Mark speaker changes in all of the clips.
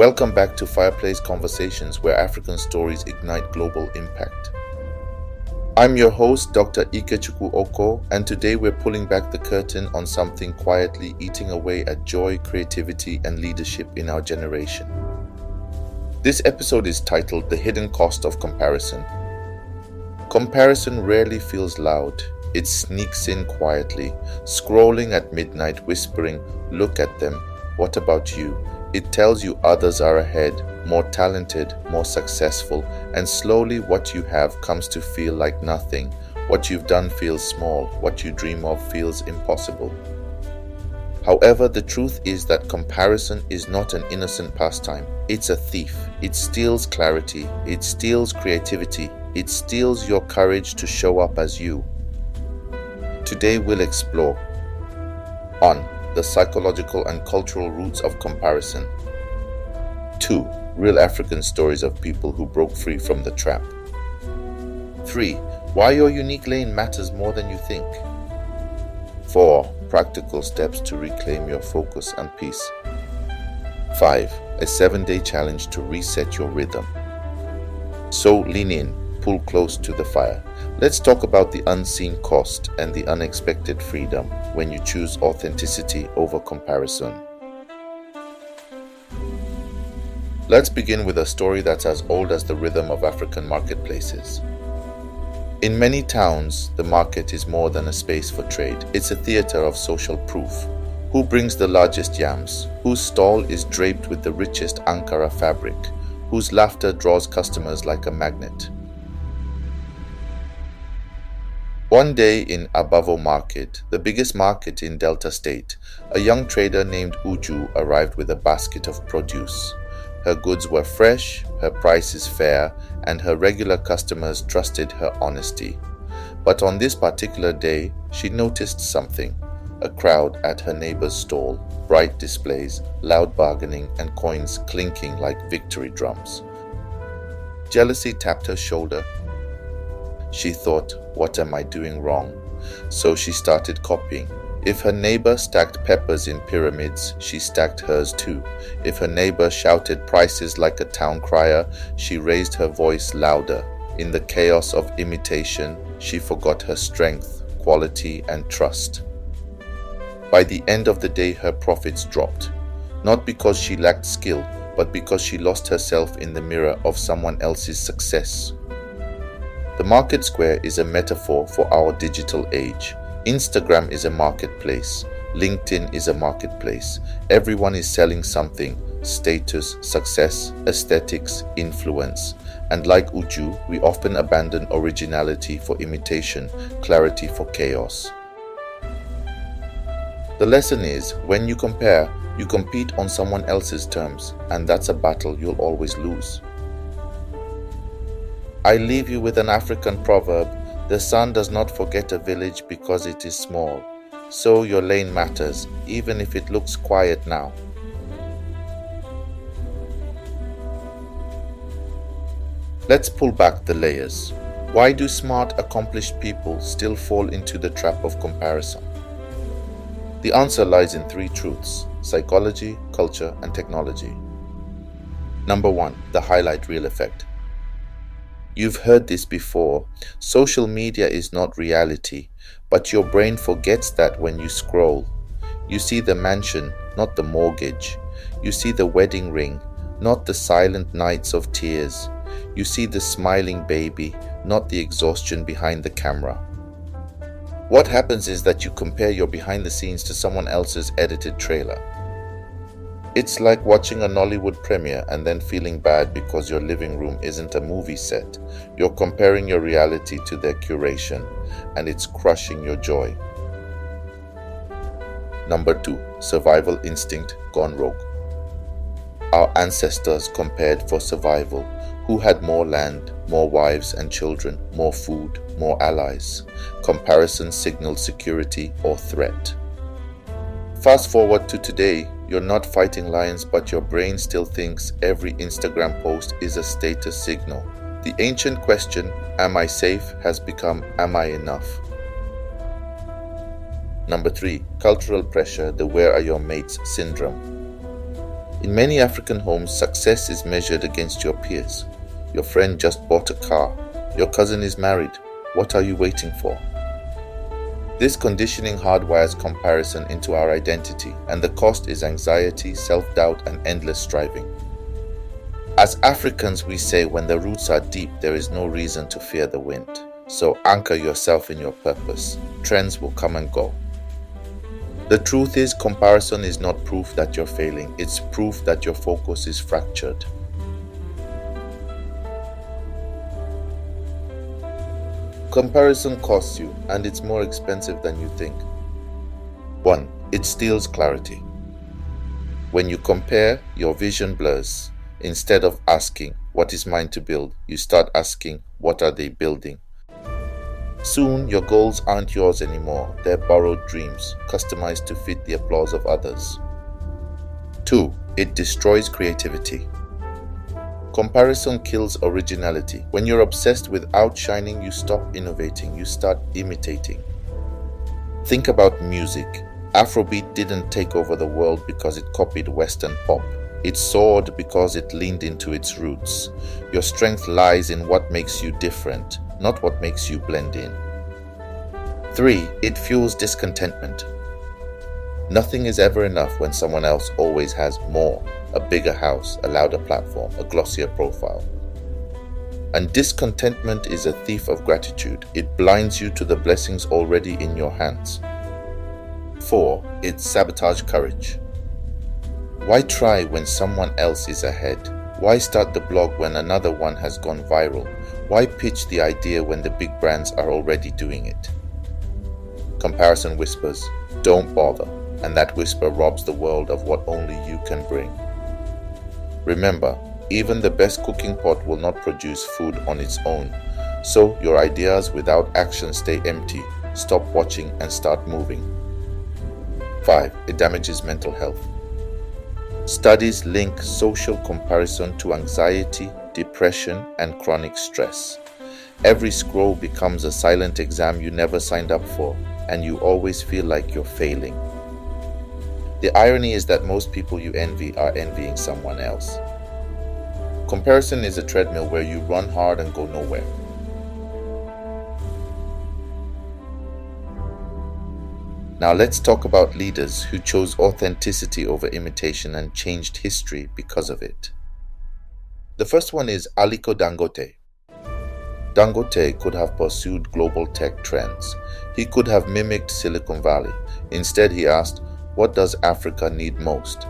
Speaker 1: Welcome back to Fireplace Conversations, where African stories ignite global impact. I'm your host, Dr. Ikechukwu Okoh, and today we're pulling back the curtain on something quietly eating away at joy, creativity, and leadership in our generation. This episode is titled The Hidden Cost of Comparison. Comparison rarely feels loud. It sneaks in quietly, scrolling at midnight, whispering, "Look at them. What about you?" It tells you others are ahead, more talented, more successful, and slowly what you have comes to feel like nothing. What you've done feels small. What you dream of feels impossible. However, the truth is that comparison is not an innocent pastime. It's a thief. It steals clarity. It steals creativity. It steals your courage to show up as you. Today we'll explore 1. The psychological and cultural roots of comparison. 2. Real African stories of people who broke free from the trap. 3. Why your unique lane matters more than you think. 4. Practical steps to reclaim your focus and peace. 5. A 7-day challenge to reset your rhythm. So lean in, pull close to the fire. Let's talk about the unseen cost and the unexpected freedom when you choose authenticity over comparison. Let's begin with a story that's as old as the rhythm of African marketplaces. In many towns, the market is more than a space for trade. It's a theater of social proof. Who brings the largest yams? Whose stall is draped with the richest Ankara fabric? Whose laughter draws customers like a magnet? One day in Abavo Market, the biggest market in Delta State, a young trader named Uju arrived with a basket of produce. Her goods were fresh, her prices fair, and her regular customers trusted her honesty. But on this particular day, she noticed something: a crowd at her neighbor's stall, bright displays, loud bargaining, and coins clinking like victory drums. Jealousy tapped her shoulder. She thought, "What am I doing wrong?" So she started copying. If her neighbor stacked peppers in pyramids, she stacked hers too. If her neighbor shouted prices like a town crier, she raised her voice louder. In the chaos of imitation, she forgot her strength, quality, and trust. By the end of the day, her profits dropped. Not because she lacked skill, but because she lost herself in the mirror of someone else's success. The market square is a metaphor for our digital age. Instagram is a marketplace. LinkedIn is a marketplace. Everyone is selling something: status, success, aesthetics, influence. And like Uju, we often abandon originality for imitation, clarity for chaos. The lesson is, when you compare, you compete on someone else's terms, and that's a battle you'll always lose. I leave you with an African proverb: the sun does not forget a village because it is small. So your lane matters, even if it looks quiet now. Let's pull back the layers. Why do smart, accomplished people still fall into the trap of comparison? The answer lies in 3 truths: psychology, culture, and technology. Number 1, the highlight reel effect. You've heard this before. Social media is not reality, but your brain forgets that when you scroll. You see the mansion, not the mortgage. You see the wedding ring, not the silent nights of tears. You see the smiling baby, not the exhaustion behind the camera. What happens is that you compare your behind the scenes to someone else's edited trailer. It's like watching a Nollywood premiere and then feeling bad because your living room isn't a movie set. You're comparing your reality to their curation, and it's crushing your joy. Number 2, survival instinct gone rogue. Our ancestors compared for survival. Who had more land, more wives and children, more food, more allies? Comparison signaled security or threat. Fast forward to today, you're not fighting lions, but your brain still thinks every Instagram post is a status signal. The ancient question, "Am I safe?" has become, "Am I enough?" Number 3, cultural pressure, the "where are your mates" syndrome. In many African homes, success is measured against your peers. Your friend just bought a car. Your cousin is married. What are you waiting for? This conditioning hardwires comparison into our identity, and the cost is anxiety, self-doubt, and endless striving. As Africans, we say when the roots are deep, there is no reason to fear the wind. So anchor yourself in your purpose. Trends will come and go. The truth is, comparison is not proof that you're failing. It's proof that your focus is fractured. Comparison costs you, and it's more expensive than you think. 1. It steals clarity. When you compare, your vision blurs. Instead of asking, what is mine to build, you start asking, what are they building? Soon, your goals aren't yours anymore. They're borrowed dreams, customized to fit the applause of others. 2. It destroys creativity. Comparison kills originality. When you're obsessed with outshining, you stop innovating, you start imitating. Think about music. Afrobeat didn't take over the world because it copied Western pop. It soared because it leaned into its roots. Your strength lies in what makes you different, not what makes you blend in. 3. It fuels discontentment. Nothing is ever enough when someone else always has more. A bigger house, a louder platform, a glossier profile. And discontentment is a thief of gratitude. It blinds you to the blessings already in your hands. 4. It sabotages courage. Why try when someone else is ahead? Why start the blog when another one has gone viral? Why pitch the idea when the big brands are already doing it? Comparison whispers, don't bother, and that whisper robs the world of what only you can bring. Remember, even the best cooking pot will not produce food on its own, so your ideas without action stay empty. Stop watching and start moving. 5. It damages mental health. Studies link social comparison to anxiety, depression, and chronic stress. Every scroll becomes a silent exam you never signed up for, and you always feel like you're failing. The irony is that most people you envy are envying someone else. Comparison is a treadmill where you run hard and go nowhere. Now let's talk about leaders who chose authenticity over imitation and changed history because of it. The first one is Aliko Dangote. Dangote could have pursued global tech trends. He could have mimicked Silicon Valley. Instead, he asked, what does Africa need most?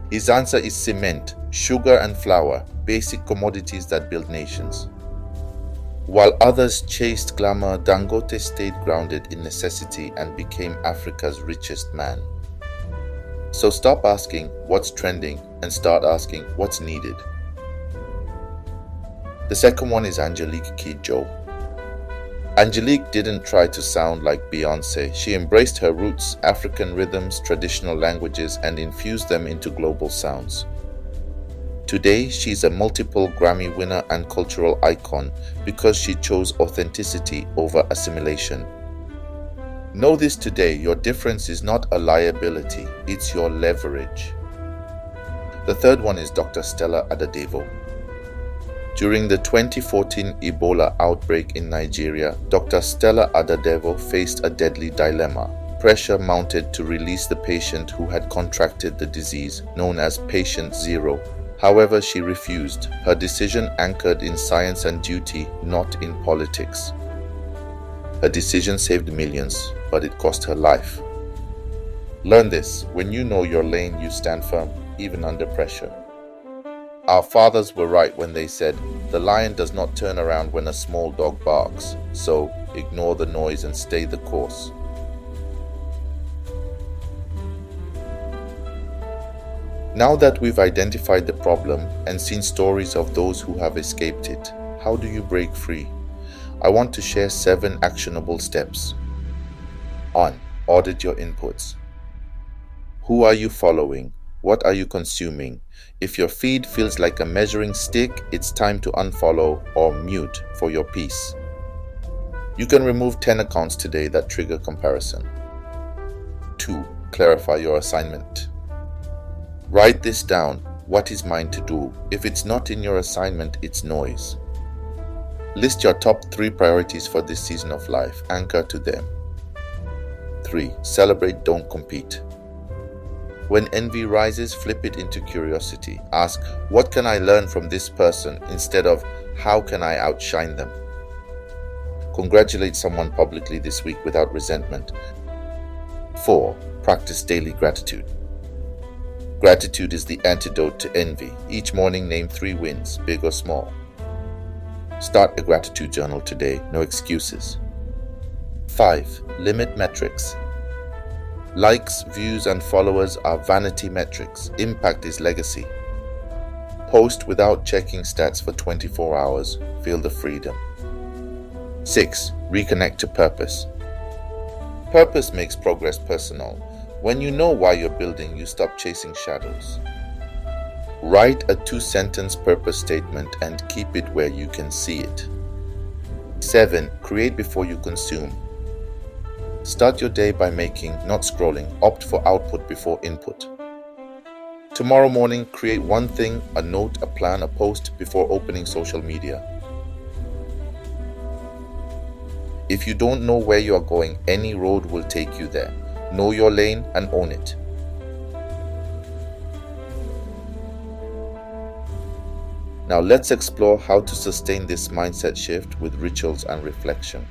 Speaker 1: His answer is cement, sugar and flour, basic commodities that build nations. While others chased glamour, Dangote stayed grounded in necessity and became Africa's richest man. So stop asking what's trending and start asking what's needed. The second one is Angelique Kidjo. Angelique didn't try to sound like Beyoncé. She embraced her roots, African rhythms, traditional languages, and infused them into global sounds. Today, she's a multiple Grammy winner and cultural icon because she chose authenticity over assimilation. Know this today, your difference is not a liability, it's your leverage. The third one is Dr. Stella Adadevoh. During the 2014 Ebola outbreak in Nigeria, Dr. Stella Adadevoh faced a deadly dilemma. Pressure mounted to release the patient who had contracted the disease, known as Patient Zero. However, she refused, her decision anchored in science and duty, not in politics. Her decision saved millions, but it cost her life. Learn this: when you know your lane, you stand firm, even under pressure. Our fathers were right when they said, the lion does not turn around when a small dog barks, so ignore the noise and stay the course. Now that we've identified the problem and seen stories of those who have escaped it, how do you break free? I want to share 7 actionable steps. 1. Audit your inputs. Who are you following? What are you consuming? If your feed feels like a measuring stick, it's time to unfollow or mute for your peace. You can remove 10 accounts today that trigger comparison. 2. Clarify your assignment. Write this down. What is mine to do? If it's not in your assignment, it's noise. List your top 3 priorities for this season of life. Anchor to them. 3. Celebrate, don't compete. When envy rises, flip it into curiosity. Ask, what can I learn from this person instead of how can I outshine them? Congratulate someone publicly this week without resentment. 4. Practice daily gratitude. Gratitude is the antidote to envy. Each morning, name 3 wins, big or small. Start a gratitude journal today, no excuses. 5. Limit metrics. Likes, views, and followers are vanity metrics. Impact is legacy. Post without checking stats for 24 hours. Feel the freedom. 6. Reconnect to purpose. Purpose makes progress personal. When you know why you're building, you stop chasing shadows. Write a 2-sentence purpose statement and keep it where you can see it. 7. Create before you consume. Start your day by making, not scrolling. Opt for output before input. Tomorrow morning, create one thing, a note, a plan, a post before opening social media. If you don't know where you are going, any road will take you there. Know your lane and own it. Now let's explore how to sustain this mindset shift with rituals and reflection.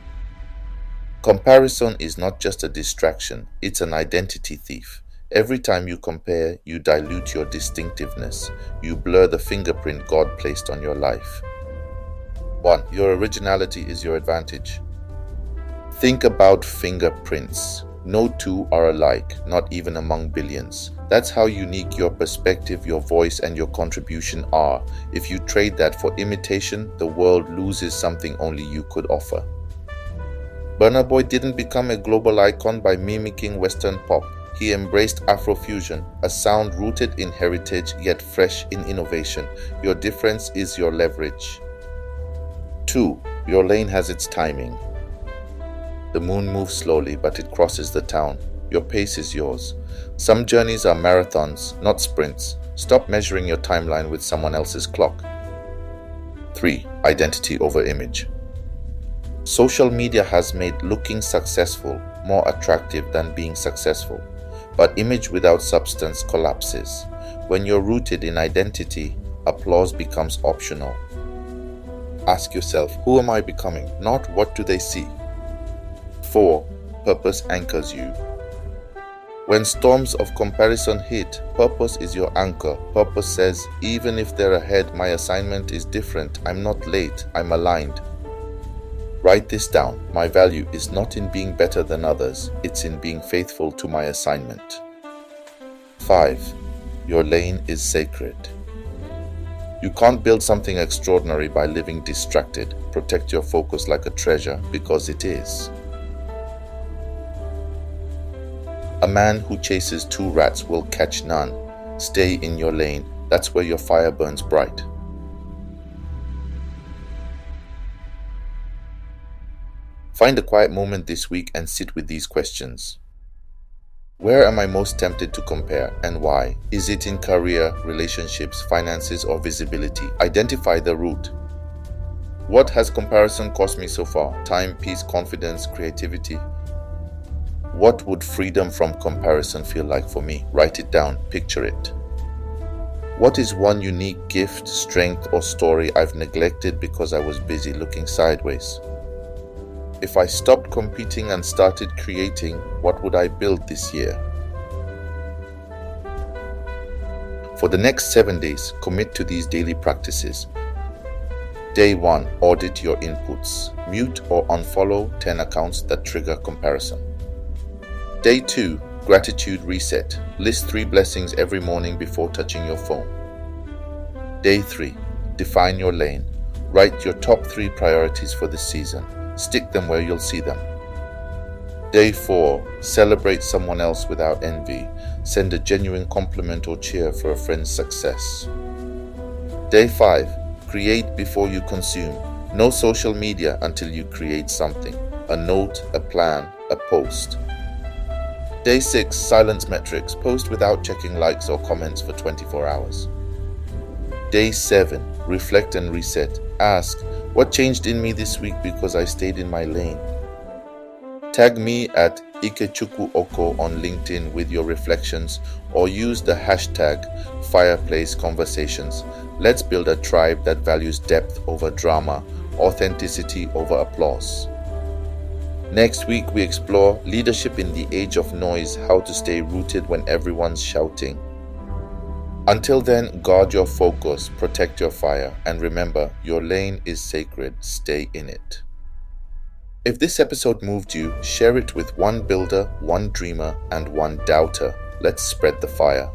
Speaker 1: Comparison is not just a distraction, it's an identity thief. Every time you compare, you dilute your distinctiveness. You blur the fingerprint God placed on your life. 1. Your originality is your advantage. Think about fingerprints. No 2 are alike, not even among billions. That's how unique your perspective, your voice, and your contribution are. If you trade that for imitation, the world loses something only you could offer. Burna Boy didn't become a global icon by mimicking Western pop. He embraced Afrofusion, a sound rooted in heritage yet fresh in innovation. Your difference is your leverage. 2. Your lane has its timing. The moon moves slowly, but it crosses the town. Your pace is yours. Some journeys are marathons, not sprints. Stop measuring your timeline with someone else's clock. 3. Identity over image. Social media has made looking successful more attractive than being successful. But image without substance collapses. When you're rooted in identity, applause becomes optional. Ask yourself, who am I becoming? Not what do they see? 4. Purpose anchors you. When storms of comparison hit, purpose is your anchor. Purpose says, even if they're ahead, my assignment is different. I'm not late, I'm aligned. Write this down. My value is not in being better than others, it's in being faithful to my assignment. 5. Your lane is sacred. You can't build something extraordinary by living distracted. Protect your focus like a treasure, because it is. A man who chases 2 rats will catch none. Stay in your lane. That's where your fire burns bright. Find a quiet moment this week and sit with these questions. Where am I most tempted to compare and why? Is it in career, relationships, finances, or visibility? Identify the root. What has comparison cost me so far? Time, peace, confidence, creativity? What would freedom from comparison feel like for me? Write it down, picture it. What is one unique gift, strength, or story I've neglected because I was busy looking sideways? If I stopped competing and started creating, what would I build this year? For the next 7 days, commit to these daily practices. Day 1, audit your inputs. Mute or unfollow 10 accounts that trigger comparison. Day 2, gratitude reset. List 3 blessings every morning before touching your phone. Day 3, define your lane. Write your top 3 priorities for this season. Stick them where you'll see them. Day 4, celebrate someone else without envy. Send a genuine compliment or cheer for a friend's success. Day 5, create before you consume. No social media until you create something. A note, a plan, a post. Day 6, silence metrics. Post without checking likes or comments for 24 hours. Day 7, reflect and reset. Ask, what changed in me this week because I stayed in my lane? Tag me at Ikechukwu Okoh on LinkedIn with your reflections or use the hashtag Fireplace Conversations. Let's build a tribe that values depth over drama, authenticity over applause. Next week, we explore leadership in the age of noise, how to stay rooted when everyone's shouting. Until then, guard your focus, protect your fire, and remember, your lane is sacred. Stay in it. If this episode moved you, share it with one builder, one dreamer, and one doubter. Let's spread the fire.